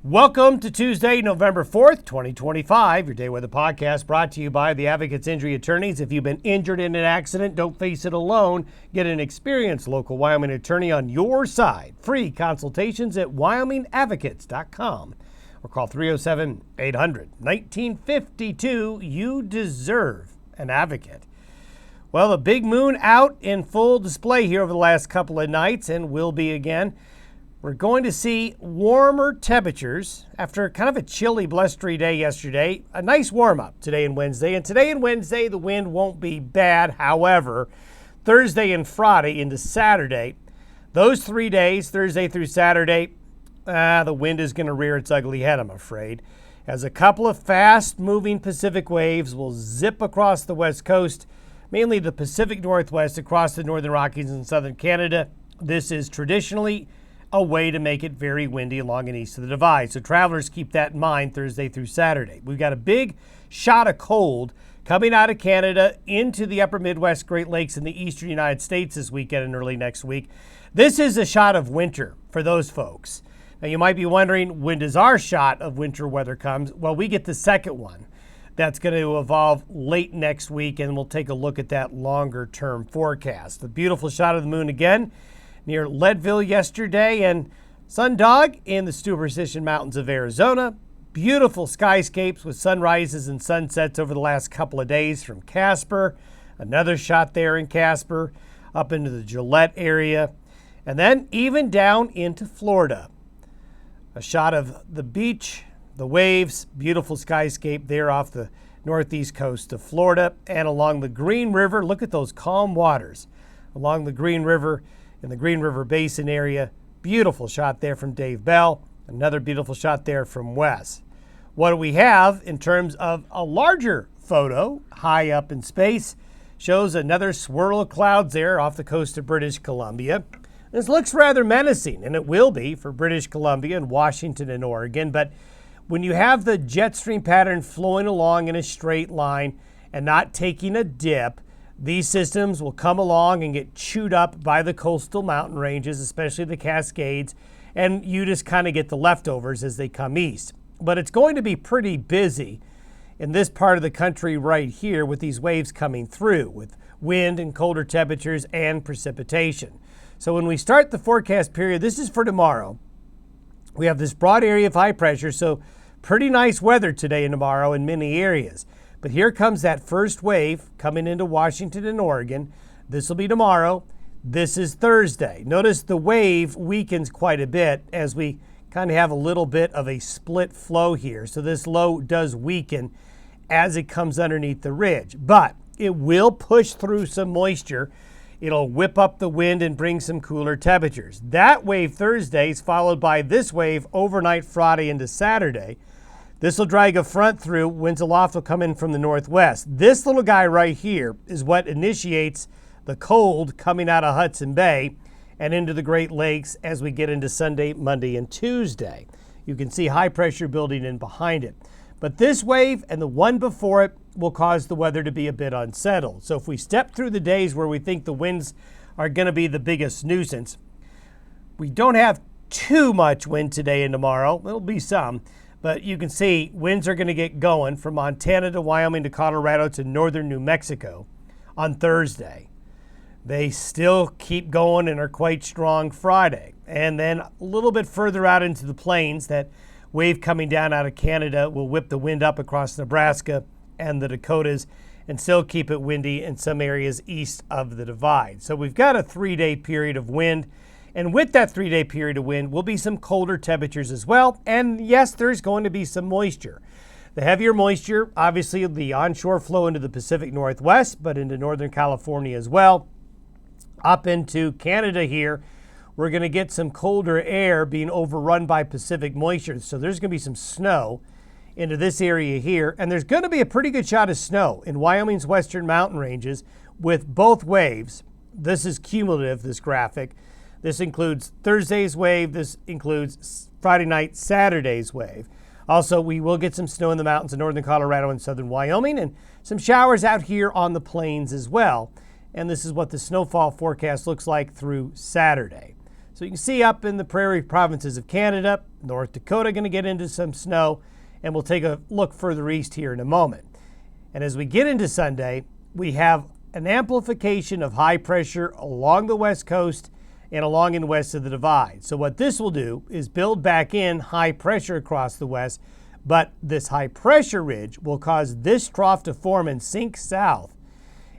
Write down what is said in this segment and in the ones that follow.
Welcome to Tuesday, November 4th, 2025, your Day Weather Podcast brought to you by the Advocates Injury Attorneys. If you've been injured in an accident, don't face it alone. Get an experienced local Wyoming attorney on your side. Free consultations at wyomingadvocates.com or call 307-800-1952. You deserve an advocate. Well, the big moon out in full display here over the last couple of nights and will be again. We're going to see warmer temperatures after kind of a chilly, blustery day yesterday. A nice warm-up today and Wednesday. And today and Wednesday, the wind won't be bad. However, Thursday and Friday into Saturday, those 3 days, Thursday through Saturday, the wind is going to rear its ugly head, I'm afraid, as a couple of fast-moving Pacific waves will zip across the west coast, mainly the Pacific Northwest across the northern Rockies and southern Canada. This is traditionally a way to make it very windy along and east of the divide. So travelers keep that in mind Thursday through Saturday. We've got a big shot of cold coming out of Canada into the upper Midwest, Great Lakes, and the eastern United States this weekend and early next week. This is a shot of winter for those folks. Now you might be wondering, when does our shot of winter weather come? Well, we get the second one. That's going to evolve late next week, and we'll take a look at that longer term forecast. The beautiful shot of the moon again near Leadville yesterday, and Sundog in the Superstition Mountains of Arizona. Beautiful skyscapes with sunrises and sunsets over the last couple of days from Casper. Another shot there in Casper, up into the Gillette area. And then even down into Florida. A shot of the beach, the waves, beautiful skyscape there off the northeast coast of Florida. And along the Green River, look at those calm waters. Along the Green River, in the Green River Basin area. Beautiful shot there from Dave Bell. Another beautiful shot there from Wes. What do we have in terms of a larger photo high up in space? Shows another swirl of clouds there off the coast of British Columbia. This looks rather menacing, and it will be for British Columbia and Washington and Oregon. But when you have the jet stream pattern flowing along in a straight line and not taking a dip, these systems will come along and get chewed up by the coastal mountain ranges, especially the Cascades, and you just kind of get the leftovers as they come east. But it's going to be pretty busy in this part of the country right here with these waves coming through with wind and colder temperatures and precipitation. So when we start the forecast period, this is for tomorrow. We have this broad area of high pressure, so pretty nice weather today and tomorrow in many areas. But here comes that first wave coming into Washington and Oregon. This will be tomorrow. This is Thursday. Notice the wave weakens quite a bit as we kind of have a little bit of a split flow here. So this low does weaken as it comes underneath the ridge. But it will push through some moisture. It'll whip up the wind and bring some cooler temperatures. That wave Thursday is followed by this wave overnight Friday into Saturday. This will drag a front through. Winds aloft will come in from the northwest. This little guy right here is what initiates the cold coming out of Hudson Bay and into the Great Lakes as we get into Sunday, Monday, and Tuesday. You can see high pressure building in behind it. But this wave and the one before it will cause the weather to be a bit unsettled. So if we step through the days where we think the winds are going to be the biggest nuisance, we don't have too much wind today and tomorrow. There'll be some. But you can see winds are going to get going from Montana to Wyoming to Colorado to northern New Mexico on Thursday. They still keep going and are quite strong Friday. And then a little bit further out into the plains, that wave coming down out of Canada will whip the wind up across Nebraska and the Dakotas and still keep it windy in some areas east of the divide. So we've got a 3-day period of wind. And with that 3-day period of wind will be some colder temperatures as well. And yes, there's going to be some moisture. The heavier moisture, obviously the onshore flow into the Pacific Northwest, but into Northern California as well. Up into Canada here, we're going to get some colder air being overrun by Pacific moisture. So there's going to be some snow into this area here. And there's going to be a pretty good shot of snow in Wyoming's western mountain ranges with both waves. This is cumulative, this graphic. This includes Thursday's wave. This includes Friday night, Saturday's wave. Also, we will get some snow in the mountains of northern Colorado and southern Wyoming and some showers out here on the plains as well. And this is what the snowfall forecast looks like through Saturday. So you can see up in the prairie provinces of Canada, North Dakota going to get into some snow, and we'll take a look further east here in a moment. And as we get into Sunday, we have an amplification of high pressure along the west coast and along and west of the divide. So what this will do is build back in high pressure across the west, but this high pressure ridge will cause this trough to form and sink south.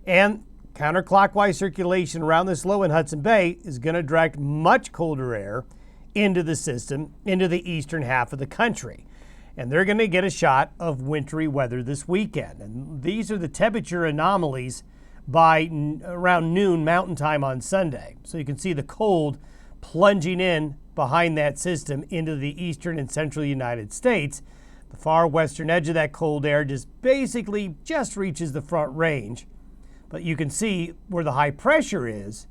And counterclockwise circulation around this low in Hudson Bay is going to direct much colder air into the system, into the eastern half of the country. And they're going to get a shot of wintry weather this weekend. And these are the temperature anomalies by around noon Mountain Time on Sunday. So you can see the cold plunging in behind that system into the eastern and central United States. The far western edge of that cold air basically just reaches the Front Range. But you can see where the high pressure is,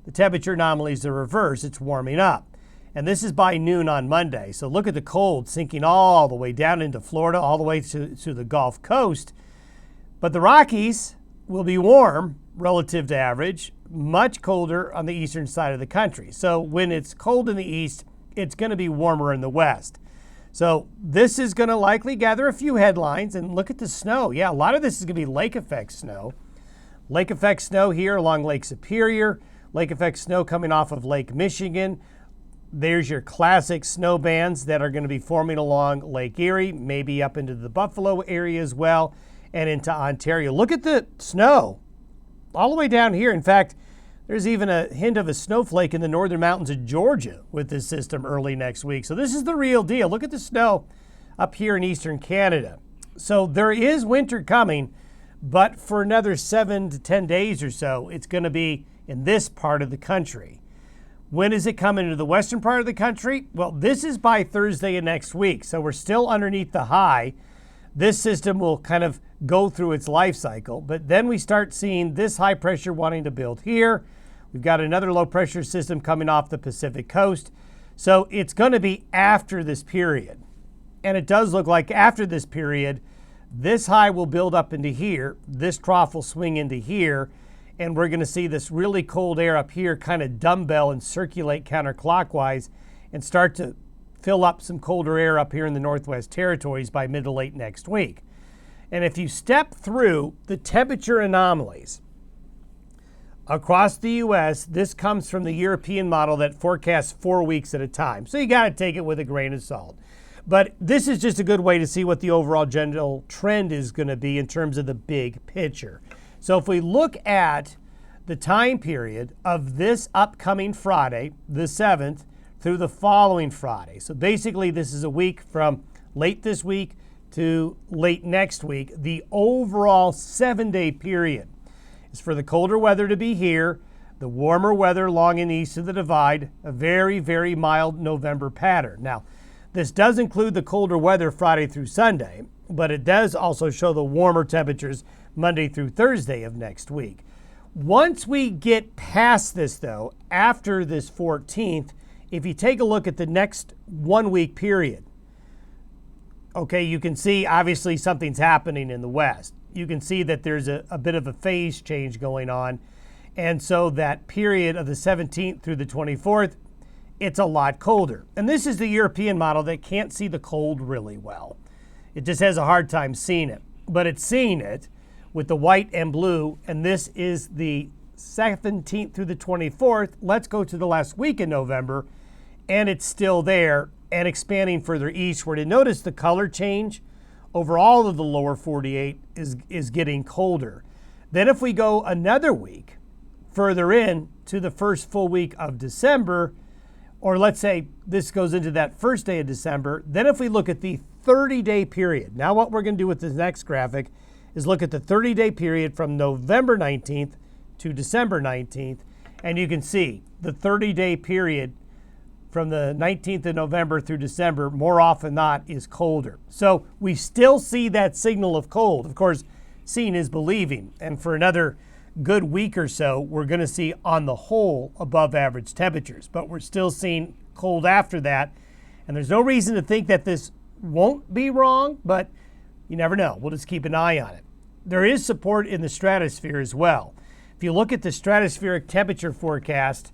the temperature anomalies are reversed. It's warming up. And this is by noon on Monday. So look at the cold sinking all the way down into Florida, all the way to the Gulf Coast. But the Rockies will be warm relative to average, much colder on the eastern side of the country. So when it's cold in the east, it's going to be warmer in the west. So this is going to likely gather a few headlines. And look at the snow. Yeah, a lot of this is going to be lake effect snow. Lake effect snow here along Lake Superior. Lake effect snow coming off of Lake Michigan. There's your classic snow bands that are going to be forming along Lake Erie, maybe up into the Buffalo area as well, and into Ontario. Look at the snow all the way down here. In fact, there's even a hint of a snowflake in the northern mountains of Georgia with this system early next week. So this is the real deal. Look at the snow up here in eastern Canada. So there is winter coming, but for another 7 to 10 days or so, it's going to be in this part of the country. When is it coming to the western part of the country? Well, this is by Thursday of next week, so we're still underneath the high. This system will kind of go through its life cycle, but then we start seeing this high pressure wanting to build here. We've got another low pressure system coming off the Pacific coast. So it's going to be after this period. And it does look like after this period, this high will build up into here. This trough will swing into here. And we're going to see this really cold air up here kind of dumbbell and circulate counterclockwise and start to fill up some colder air up here in the Northwest Territories by mid to late next week. And if you step through the temperature anomalies across the U.S., this comes from the European model that forecasts 4 weeks at a time. So you got to take it with a grain of salt. But this is just a good way to see what the overall general trend is going to be in terms of the big picture. So if we look at the time period of this upcoming Friday, the 7th, through the following Friday. So basically this is a week from late this week to late next week. The overall 7-day period is for the colder weather to be here, the warmer weather long and east of the divide, a very, very mild November pattern. Now, this does include the colder weather Friday through Sunday, but it does also show the warmer temperatures Monday through Thursday of next week. Once we get past this, though, after this 14th, if you take a look at the next 1 week period, okay, you can see obviously something's happening in the west. You can see that there's a bit of a phase change going on. And so that period of the 17th through the 24th, it's a lot colder. And this is the European model that can't see the cold really well. It just has a hard time seeing it. But it's seeing it with the white and blue, and this is the 17th through the 24th. Let's go to the last week in November, and it's still there and expanding further eastward. And notice the color change over all of the lower 48 is getting colder. Then if we go another week further in to the first full week of December, or let's say this goes into that first day of December, then if we look at the 30-day period, now what we're going to do with this next graphic is look at the 30-day period from November 19th to December 19th, and you can see the 30-day period from the 19th of November through December, more often than not, is colder. So we still see that signal of cold. Of course, seeing is believing, and for another good week or so, we're going to see on the whole above average temperatures, but we're still seeing cold after that, and there's no reason to think that this won't be wrong, but you never know. We'll just keep an eye on it. There is support in the stratosphere as well. If you look at the stratospheric temperature forecast,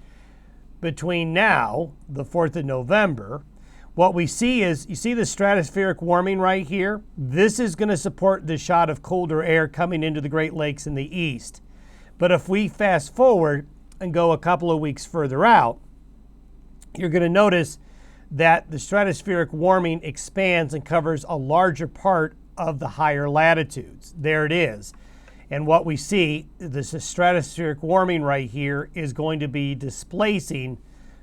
between now, the 4th of November, what we see is, you see the stratospheric warming right here? This is going to support the shot of colder air coming into the Great Lakes in the east. But if we fast forward and go a couple of weeks further out, you're going to notice that the stratospheric warming expands and covers a larger part of the higher latitudes. There it is. And what we see, this stratospheric warming right here is going to be displacing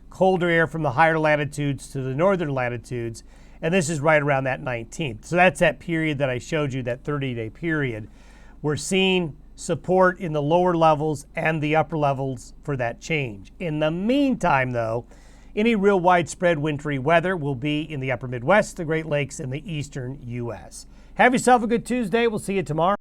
colder air from the higher latitudes to the northern latitudes. And this is right around that 19th. So that's that period that I showed you, that 30-day period. We're seeing support in the lower levels and the upper levels for that change. In the meantime, though, any real widespread wintry weather will be in the upper Midwest, the Great Lakes, and the eastern U.S. Have yourself a good Tuesday. We'll see you tomorrow.